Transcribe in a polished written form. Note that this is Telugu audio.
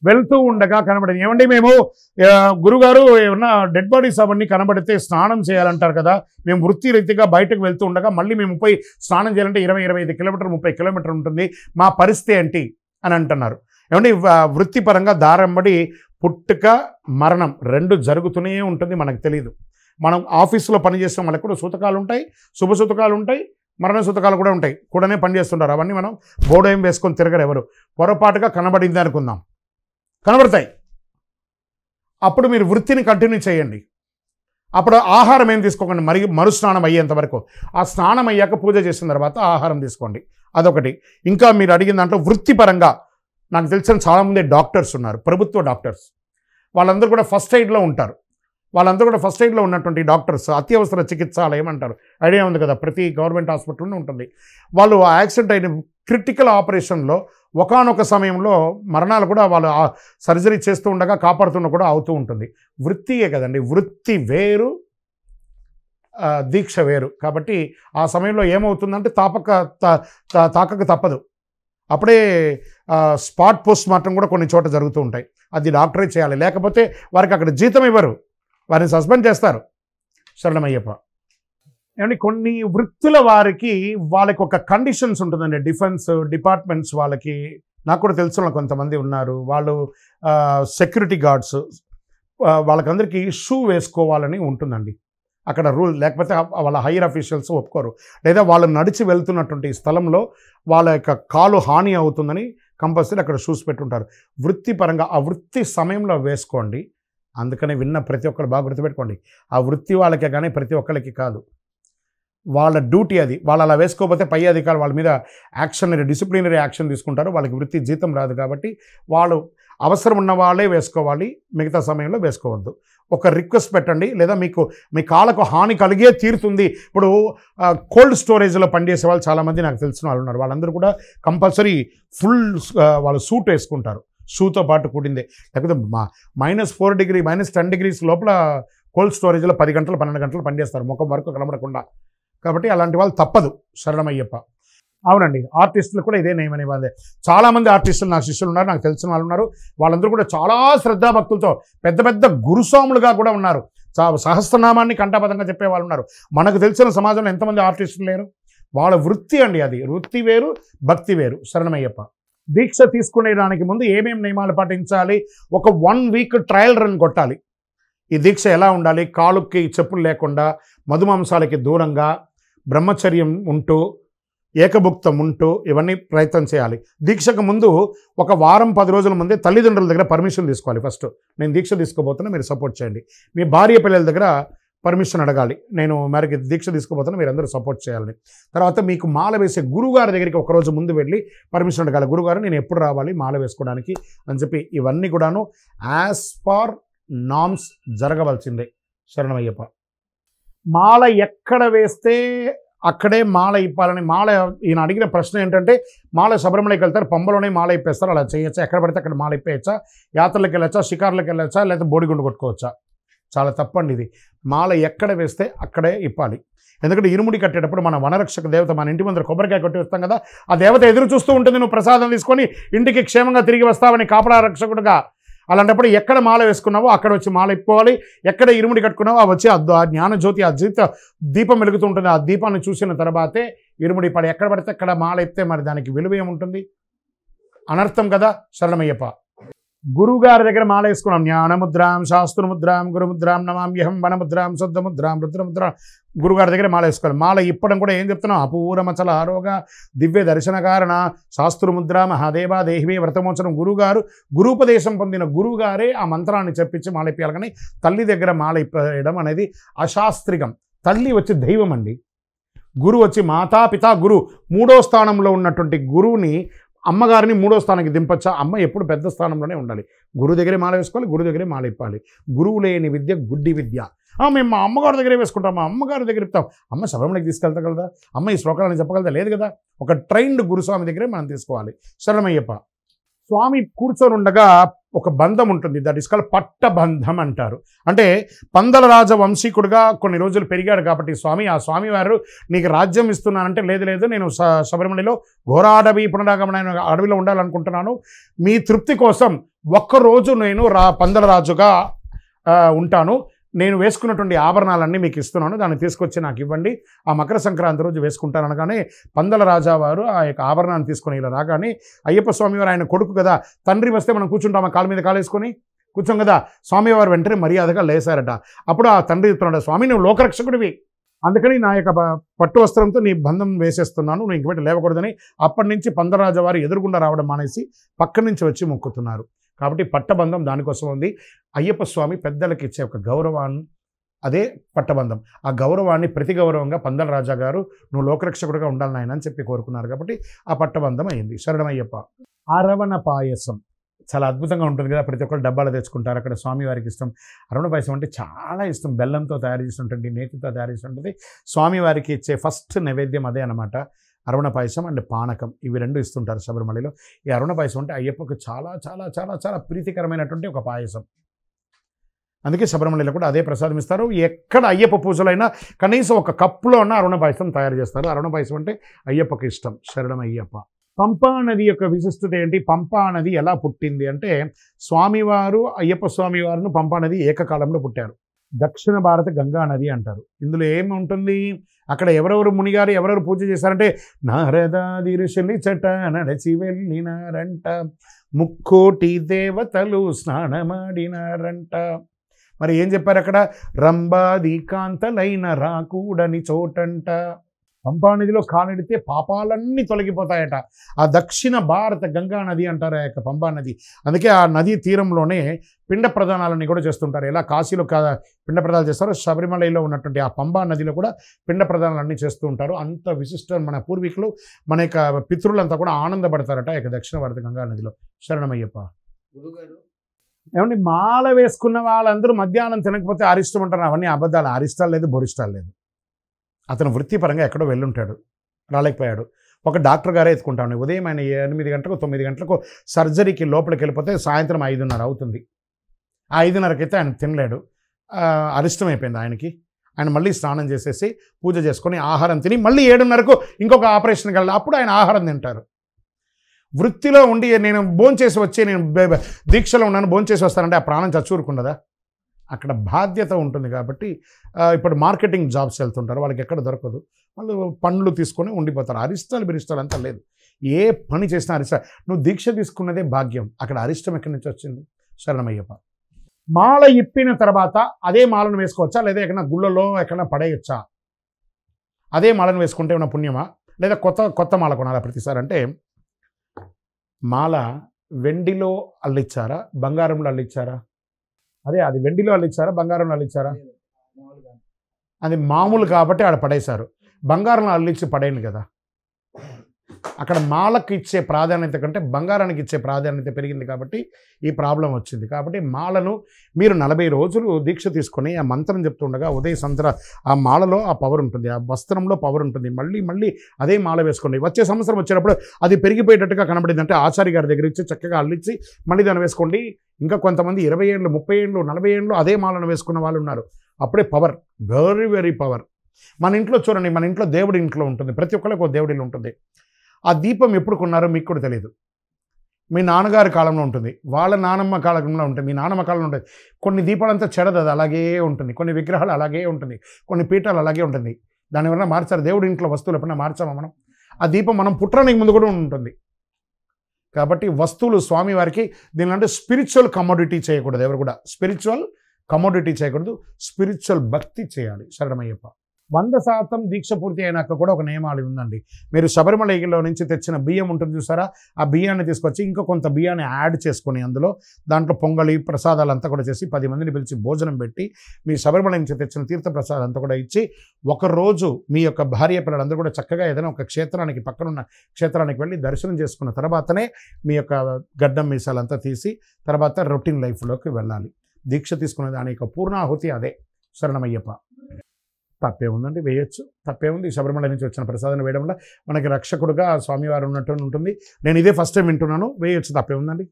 వెళ్తూ ఉండగా కనబడింది. ఏమండి మేము గురుగారు ఏమన్నా డెడ్ బాడీస్ అవన్నీ కనబడితే స్నానం చేయాలంటారు కదా, మేము వృత్తిరీతిగా బయటకు వెళ్తూ ఉండగా మళ్ళీ మేము పోయి స్నానం చేయాలంటే 20-25 కిలోమీటర్లు 30 కిలోమీటర్లు ఉంటుంది, మా పరిస్థితి ఏంటి అని అంటున్నారు. ఏమండి వృత్తిపరంగా దారంబడి పుట్టుక మరణం రెండు జరుగుతూనే ఉంటుంది, మనకు తెలియదు. మనం ఆఫీసులో పనిచేస్తాం, వాళ్ళకి కూడా సూతకాలు ఉంటాయి, శుభ సూతకాలు ఉంటాయి, మరణ సూతకాలు కూడా ఉంటాయి, కూడానే పనిచేస్తుంటారు. అవన్నీ మనం బోర్డేం వేసుకొని తిరగరు ఎవరు. పొరపాటుగా కనబడింది అనుకుందాం, కనబడతాయి. అప్పుడు మీరు వృత్తిని కంటిన్యూ చేయండి. అప్పుడు ఆహారం ఏం తీసుకోకండి మరుస్నానం అయ్యేంత వరకు. ఆ స్నానం అయ్యాక పూజ చేసిన తర్వాత ఆహారం తీసుకోండి, అదొకటి. ఇంకా మీరు అడిగిన దాంట్లో వృత్తిపరంగా నాకు తెలిసిన చాలామంది డాక్టర్స్ ఉన్నారు, ప్రభుత్వ డాక్టర్స్. వాళ్ళందరూ కూడా ఫస్ట్ ఎయిడ్లో ఉంటారు. వాళ్ళందరూ కూడా ఫస్ట్ ఎయిడ్లో ఉన్నటువంటి డాక్టర్స్, అత్యవసర చికిత్సాలయం అంటారు, ఐడియా ఉంది కదా, ప్రతి గవర్నమెంట్ హాస్పిటల్లో ఉంటుంది. వాళ్ళు యాక్సిడెంట్ అయిన క్రిటికల్ ఆపరేషన్లో ఒకానొక సమయంలో మరణాలు కూడా వాళ్ళు సర్జరీ చేస్తూ ఉండగా కాపాడుతున్న కూడా అవుతూ ఉంటుంది. వృత్తియే కదండి, వృత్తి వేరు, దీక్ష వేరు. కాబట్టి ఆ సమయంలో ఏమవుతుందంటే తాకక తప్పదు. అప్పుడే స్పాట్ పోస్ట్ మార్టం కూడా కొన్ని చోట జరుగుతూ ఉంటాయి. అది డాక్టరే చేయాలి, లేకపోతే వారికి అక్కడ జీతం ఇవ్వరు, వారిని సస్పెండ్ చేస్తారు. శరణమయ్యప్ప. ఏమంటే కొన్ని వృత్తుల వారికి వాళ్ళకి ఒక కండిషన్స్ ఉంటుందండి. డిఫెన్స్ డిపార్ట్మెంట్స్ వాళ్ళకి, నాకు కూడా తెలిసిన కొంతమంది ఉన్నారు, వాళ్ళు సెక్యూరిటీ గార్డ్స్, వాళ్ళకందరికీ షూ వేసుకోవాలని ఉంటుందండి అక్కడ రూల్. లేకపోతే వాళ్ళ హైయర్ అఫీషియల్స్ ఒప్పుకోరు. లేదా వాళ్ళు నడిచి వెళ్తున్నటువంటి స్థలంలో వాళ్ళ యొక్క కాలు హాని అవుతుందని కంపల్సరీ అక్కడ షూస్ పెట్టుంటారు. వృత్తిపరంగా ఆ వృత్తి సమయంలో వేసుకోండి. అందుకనే విన్న ప్రతి ఒక్కరు బాగా గుర్తుపెట్టుకోండి, ఆ వృత్తి వాళ్ళకే కానీ ప్రతి ఒక్కరికి కాదు. వాళ్ళ డ్యూటీ అది. వాళ్ళు అలా వేసుకోకపోతే పై అధికారులు వాళ్ళ మీద డిసిప్లినరీ యాక్షన్ తీసుకుంటారు. వాళ్ళకి వృత్తి జీతం రాదు. కాబట్టి వాళ్ళు అవసరం ఉన్న వాళ్ళే వేసుకోవాలి, మిగతా సమయంలో వేసుకోవద్దు. ఒక రిక్వెస్ట్ పెట్టండి, లేదా మీ కాళ్ళకు హాని కలిగే తీరుతుంది. ఇప్పుడు కోల్డ్ స్టోరేజ్లో పనిచేసే వాళ్ళు చాలామంది నాకు తెలిసిన వాళ్ళు ఉన్నారు. వాళ్ళందరూ కూడా కంపల్సరీ ఫుల్ వాళ్ళు సూట్ వేసుకుంటారు, షూతో పాటు కూడిందే. లేకపోతే -4 డిగ్రీ -10 డిగ్రీస్ లోపల కోల్డ్ స్టోరేజ్లో 10 గంటలు 12 గంటలు పనిచేస్తారు, ముఖం వరకు కనబడకుండా. కాబట్టి అలాంటి వాళ్ళు తప్పదు. శరణమయ్యప్ప. అవునండి, ఆర్టిస్టులు కూడా ఇదే నియమని వాళ్ళే. చాలామంది ఆర్టిస్టులు నా శిష్యులు ఉన్నారు, నాకు తెలిసిన వాళ్ళు ఉన్నారు. వాళ్ళందరూ కూడా చాలా శ్రద్ధాభక్తులతో పెద్ద పెద్ద గురుస్వాములుగా కూడా ఉన్నారు. సహస్రనామాన్ని కంఠాపదంగా చెప్పే వాళ్ళు ఉన్నారు. మనకు తెలిసిన సమాజంలో ఎంతమంది ఆర్టిస్టులు లేరు. వాళ్ళ వృత్తి అండి అది. వృత్తి వేరు, భక్తి వేరు. శరణమయ్యప్ప. దీక్ష తీసుకునేదానికి ముందు ఏమేమి నియమాలు పాటించాలి? ఒక 1 వీక్ ట్రయల్ రన్ కొట్టాలి. ఈ దీక్ష ఎలా ఉండాలి? కాలుకి చెప్పులు లేకుండా, మధుమాంసాలకి దూరంగా, బ్రహ్మచర్యం ఉంటూ, ఏకభుక్తం ఉంటూ ఇవన్నీ ప్రయత్నం చేయాలి. దీక్షకు ముందు ఒక వారం 10 రోజుల ముందే తల్లిదండ్రుల దగ్గర పర్మిషన్ తీసుకోవాలి. ఫస్ట్ నేను దీక్ష తీసుకోబోతున్నా, మీరు సపోర్ట్ చేయండి. మీ భార్య పిల్లల దగ్గర పర్మిషన్ అడగాలి, నేను మరికి దీక్ష తీసుకోబోతున్నా, మీరు అందరూ సపోర్ట్ చేయాలని. తర్వాత మీకు మాల వేసే గురువుగారి దగ్గరికి ఒకరోజు ముందు వెళ్ళి పర్మిషన్ అడగాలి. గురుగారు నేను ఎప్పుడు రావాలి మాల వేసుకోవడానికి అని చెప్పి. ఇవన్నీ కూడాను యాజ్ పర్ నామ్స్ జరగవలసిందే. శరణమయ్యప్ప. మాల ఎక్కడ వేస్తే అక్కడే మాల ఇప్పాలని. ఈయన అడిగిన ప్రశ్న ఏంటంటే, మాల శబరిమలకి వెళ్తారు, పంబలోనే మాల ఇప్పేస్తారు, అలా చేయొచ్చా? ఎక్కడ పడితే అక్కడ మాల ఇప్పేయచ్చా? యాత్రలకు వెళ్ళొచ్చా? షికార్లకు వెళ్ళొచ్చా? లేదా బోడిగుండు కొట్టుకోవచ్చా? చాలా తప్పండి ఇది. మాల ఎక్కడ వేస్తే అక్కడే ఇప్పాలి. ఎందుకంటే ఇరుముడి కట్టేటప్పుడు మన వనరక్షక దేవత మన ఇంటి ముందర కొబ్బరికాయ కొట్టి వస్తాం కదా, ఆ దేవత ఎదురు చూస్తూ ఉంటుంది, నువ్వు ప్రసాదం తీసుకొని ఇంటికి క్షేమంగా తిరిగి వస్తావని, కాపలా రక్షకుడుగా. అలాంటప్పుడు ఎక్కడ మాల వేసుకున్నావో అక్కడ వచ్చి మాల ఇప్పుకోవాలి. ఎక్కడ ఇరుముడి కట్టుకున్నావో ఆ వచ్చి ఆ జ్ఞానజ్యోతి, ఆ దీపం వెలుగుతూ ఉంటుంది, ఆ దీపాన్ని చూసిన తర్వాతే ఇరుముడి పడి. ఎక్కడ పడితే అక్కడ మాల ఇస్తే మరి దానికి విలువ ఏముంటుంది? అనర్థం కదా. శరణమయ్యప్ప. గురువుగారి దగ్గర మాల వేసుకున్నాం. జ్ఞానముద్రాం, శాస్త్రముద్రాం, గురుముద్రాం నమామ్యహం, వనముద్రాం, శుద్ధముద్రాం, రుద్రముద్రాం. గురుగారి దగ్గర మాల వేసుకోవాలి. మాల ఇప్పడం కూడా ఏం చెప్తున్నాం? అపూరమచల ఆరోగ దివ్య దర్శన కారణ శాస్త్రముద్ర మహాదేవ దేహివే వ్రతమోచనం. గురూపదేశం పొందిన గురువుగారే ఆ మంత్రాన్ని చెప్పించి మాల ఇప్పాలి. కానీ తల్లి దగ్గర మాల ఇప్పడం అనేది అశాస్త్రికం. తల్లి వచ్చి దైవం అండి, గురువు వచ్చి మాతా పితా గురు. 3వ స్థానంలో ఉన్నటువంటి గురువుని, అమ్మగారిని 3వ స్థానానికి దింపచ్చా? అమ్మ ఎప్పుడు పెద్ద స్థానంలోనే ఉండాలి. గురువు దగ్గరే మాల వేసుకోవాలి, గురువు దగ్గరే మాల ఇప్పాలి. గురువు లేని విద్య గుడ్డి విద్య. మేము మా అమ్మగారి దగ్గరే వేసుకుంటాం, మా అమ్మగారి దగ్గర ఇస్తాం. అమ్మ శబరిమలకి తీసుకెళ్తగలదా? అమ్మ ఈ శ్లోకాలని చెప్పగలదా? లేదు కదా. ఒక ట్రైన్డ్ గురుస్వామి దగ్గరే మనం తీసుకోవాలి. శరణమయ్యప్ప. స్వామి కూర్చొని ఉండగా ఒక బంధం ఉంటుంది. దట్ ఈస్ కాల్డ్ పట్టబంధం అంటారు. అంటే పందల రాజ వంశీకుడుగా కొన్ని రోజులు పెరిగాడు కాబట్టి స్వామి, ఆ స్వామివారు నీకు రాజ్యం ఇస్తున్నానంటే, లేదు లేదు నేను శబరిమలలో ఘోరాడవి పునరాగమన అడవిలో ఉండాలనుకుంటున్నాను, మీ తృప్తి కోసం ఒక్కరోజు నేను పందల రాజుగా ఉంటాను, నేను వేసుకున్నటువంటి ఆభరణాలన్నీ మీకు ఇస్తున్నాను, దాన్ని తీసుకొచ్చి నాకు ఇవ్వండి, ఆ మకర సంక్రాంతి రోజు వేసుకుంటాను అనగానే పందల రాజావారు ఆ యొక్క ఆభరణాన్ని తీసుకొని ఇలా రాగానే అయ్యప్ప స్వామివారు ఆయన కొడుకు కదా, తండ్రి వస్తే మనం కూర్చుంటాం కాళ్ళ మీద కాలేసుకొని కూర్చోం కదా, స్వామివారు వెంటనే మర్యాదగా లేసారట. అప్పుడు ఆ తండ్రి చెప్తున్నాడు, స్వామి నువ్వు లోకరక్షకుడివి, అందుకని నా యొక్క పట్టు వస్త్రంతో నీ బంధం వేసేస్తున్నాను, నువ్వు ఇంకబెట్టి లేవకూడదని అప్పటి నుంచి పందలరాజావారు ఎదురుగుండా రావడం మానేసి పక్క నుంచి వచ్చి మొక్కుతున్నారు. కాబట్టి పట్టబంధం దానికోసం ఉంది. అయ్యప్ప స్వామి పెద్దలకు ఇచ్చే ఒక గౌరవాన్ని, అదే పట్టబంధం. ఆ గౌరవాన్ని ప్రతి గౌరవంగా పందల రాజా గారు నువ్వు లోకరక్షకుడిగా ఉండాలి నాయన అని చెప్పి కోరుకున్నారు. కాబట్టి ఆ పట్టబంధం అయింది. శరణమయ్యప్ప. అరవణ పాయసం చాలా అద్భుతంగా ఉంటుంది కదా, ప్రతి ఒక్కరు డబ్బాలు తెచ్చుకుంటారు. అక్కడ స్వామివారికి ఇష్టం. అరవణ పాయసం అంటే చాలా ఇష్టం. బెల్లంతో తయారు చేస్తుంటుంది, నేతితో తయారు చేస్తుంటుంది. స్వామివారికి ఇచ్చే ఫస్ట్ నైవేద్యం అదే అనమాట. అరవణ పాయసం అండ్ పానకం, ఇవి రెండు ఇస్తుంటారు శబరిమలలో. ఈ అరవణ పాయసం అంటే అయ్యప్పకు చాలా చాలా చాలా చాలా ప్రీతికరమైనటువంటి ఒక పాయసం. అందుకే శబరిమలలో కూడా అదే ప్రసాదం ఇస్తారు. ఎక్కడ అయ్యప్ప పూజలైనా కనీసం ఒక కప్పులో ఉన్న అరవణ పాయసం తయారు చేస్తారు. అరవణ పాయసం అంటే అయ్యప్పకి ఇష్టం. శరణం అయ్యప్ప. పంపా నది యొక్క విశిష్టత ఏంటి? పంపా నది ఎలా పుట్టింది అంటే, స్వామివారు అయ్యప్ప స్వామివారును పంపా నది ఏకకాలంలో పుట్టారు. దక్షిణ భారత గంగా నది అంటారు. ఇందులో ఏముంటుంది, అక్కడ ఎవరెవరు మునిగారు, ఎవరెవరు పూజ చేశారంటే, నారదాది ఋషులి చట నడచి వెళ్ళినారంట, ముక్కోటి దేవతలు స్నానమాడినారంట. మరి ఏం చెప్పారు అక్కడ? రంబాది కాంతలైన రాకూడని చోటంట. పంపానదిలో కాలెడితే పాపాలన్నీ తొలగిపోతాయట. ఆ దక్షిణ భారత గంగా నది అంటారు ఆ యొక్క పంపా నది. అందుకే ఆ నదీ తీరంలోనే పిండ ప్రదానాలన్నీ కూడా చేస్తుంటారు. ఎలా కాశీలో పిండ ప్రదానాలు చేస్తారో, శబరిమలలో ఉన్నటువంటి ఆ పంపా నదిలో కూడా పిండ ప్రదానాలన్నీ చేస్తూ ఉంటారు. అంత విశిష్టం. మన పూర్వీకులు, మన యొక్క పితృలంతా కూడా ఆనందపడతారట ఆ యొక్క దక్షిణ భారత గంగా నదిలో. శరణమయ్యప్ప. ఏమండి, మాల వేసుకున్న వాళ్ళందరూ మధ్యాహ్నం తినకపోతే అరిష్టం అంటారు. అవన్నీ అబద్ధాలు. అరిష్టాలు లేదు, బొరిష్టాలు లేదు. అతను వృత్తిపరంగా ఎక్కడో వెళ్ళుంటాడు, రాలేకపోయాడు. ఒక డాక్టర్ గారే ఎత్తుకుంటాను. ఉదయం ఆయన 8 గంటలకు 9 గంటలకు సర్జరీకి లోపలికి వెళ్ళిపోతే సాయంత్రం 5:30 అవుతుంది. ఆ 5:30కైతే ఆయన తినలేడు. అరిష్టం అయిపోయింది ఆయనకి. ఆయన మళ్ళీ స్నానం చేసేసి పూజ చేసుకొని ఆహారం తిని మళ్ళీ 7:30కు ఇంకొక ఆపరేషన్కి వెళ్ళాలి. అప్పుడు ఆయన ఆహారం తింటారు. వృత్తిలో ఉండి నేను భోంచేసి వచ్చి, నేను దీక్షలో ఉన్నాను, భోంచేసి వస్తానంటే ఆ ప్రాణం చచ్చూరుకున్నదా? అక్కడ బాధ్యత ఉంటుంది. కాబట్టి ఇప్పుడు మార్కెటింగ్ జాబ్స్ వెళ్తుంటారు, వాళ్ళకి ఎక్కడ దొరకదు, వాళ్ళు పండ్లు తీసుకొని ఉండిపోతారు. అరిష్టాలు బిరిష్టాలు అంతా లేదు. ఏ పని చేసినా అరిష్టాలు. నువ్వు దీక్ష తీసుకున్నదే భాగ్యం. అక్కడ అరిష్టం ఎక్కడి నుంచి వచ్చింది? శరణమయ్యప్ప. మాల ఇప్పిన తర్వాత అదే మాలను వేసుకోవచ్చా, లేదా ఎక్కడైనా గుళ్ళలో ఎక్కడైనా పడేయచ్చా? అదే మాలను వేసుకుంటే ఉన్న పుణ్యమా, లేదా కొత్త మాల కొనాలా ప్రతిసారి? అంటే మాల వెండిలో అల్లిచ్చారా, బంగారంలో అల్లిచ్చారా? అది వెండిలో అల్లిచ్చారా, బంగారంలో అల్లిచ్చారా? అది మామూలు కాబట్టి ఆడ పడేశారు. బంగారంలో అల్లిచ్చి పడేయండి కదా. అక్కడ మాలకు ఇచ్చే ప్రాధాన్యత కంటే బంగారానికి ఇచ్చే ప్రాధాన్యత పెరిగింది కాబట్టి ఈ ప్రాబ్లం వచ్చింది. కాబట్టి మాలను మీరు 40 రోజులు దీక్ష తీసుకొని ఆ మంత్రం చెప్తుండగా ఉదయ సంత్ర ఆ మాలలో ఆ పవర్ ఉంటుంది, ఆ వస్త్రంలో పవర్ ఉంటుంది. మళ్ళీ అదే మాల వేసుకోండి. వచ్చే సంవత్సరం వచ్చేటప్పుడు అది పెరిగిపోయేటట్టుగా కనబడింది అంటే ఆచార్య గారి దగ్గర ఇచ్చి చక్కగా అల్లించి మళ్ళీ దాన్ని వేసుకోండి. ఇంకా కొంతమంది 20 ఏళ్ళు, 30 ఏళ్ళు, 40 ఏళ్ళు అదే మాలను వేసుకున్న వాళ్ళు ఉన్నారు. అప్పుడే పవర్, వెరీ వెరీ పవర్. మన ఇంట్లో చూడండి, మన ఇంట్లో దేవుడి ఇంట్లో ఉంటుంది, ప్రతి ఒక్కరికి ఒక దేవుడి ఉంటుంది. ఆ దీపం ఎప్పుడు కొన్నారో మీకు కూడా తెలియదు. మీ నాన్నగారి కాలంలో ఉంటుంది, వాళ్ళ నానమ్మ కాలంలో ఉంటుంది, మీ నానమ్మ కాలంలో ఉంటుంది. కొన్ని దీపాలంతా చెడదు, అది అలాగే ఉంటుంది. కొన్ని విగ్రహాలు అలాగే ఉంటుంది, కొన్ని పీఠాలు అలాగే ఉంటుంది. దానివల్ల మార్చారు. దేవుడి ఇంట్లో వస్తువులు ఎప్పుడైనా మార్చామా మనం? ఆ దీపం మనం పుట్టడానికి ముందు కూడా ఉంటుంది. కాబట్టి వస్తువులు స్వామివారికి దీనికంటే స్పిరిచువల్ కమోడిటీ చేయకూడదు. ఎవరు కూడా స్పిరిచువల్ కమోడిటీ చేయకూడదు, స్పిరిచువల్ భక్తి చేయాలి. శరణమయ్యప్ప. 100% దీక్ష పూర్తి అయినాక కూడా ఒక నియమాలు ఉందండి. మీరు శబరిమలలో నుంచి తెచ్చిన బియ్యం ఉంటుంది చూసారా, ఆ బియ్యాన్ని తీసుకొచ్చి ఇంకా కొంత బియ్యాన్ని యాడ్ చేసుకొని అందులో దాంట్లో పొంగలి ప్రసాదాలు అంతా కూడా చేసి 10 మందిని పిలిచి భోజనం పెట్టి మీ శబరిమల నుంచి తెచ్చిన తీర్థ ప్రసాదాలు అంతా కూడా ఇచ్చి ఒకరోజు మీ యొక్క భార్య పిల్లలందరూ కూడా చక్కగా ఏదైనా ఒక క్షేత్రానికి, పక్కనున్న క్షేత్రానికి వెళ్ళి దర్శనం చేసుకున్న తర్వాతనే మీ యొక్క గడ్డం మీసాలంతా తీసి తర్వాత రొటీన్ లైఫ్లోకి వెళ్ళాలి. దీక్ష తీసుకునే దాని యొక్క పూర్ణాహుతి అదే. శరణమయ్యప్ప. తప్పే ఉందండి, వేయచ్చు. తప్పే ఉంది. శబరిమల నుంచి వచ్చిన ప్రసాదాన్ని వేయడం వల్ల మనకి రక్షకుడుగా స్వామివారు ఉన్నట్టు ఉంటుంది. నేను ఇదే ఫస్ట్ టైం వింటున్నాను. వేయచ్చు, తప్పే ఉందండి.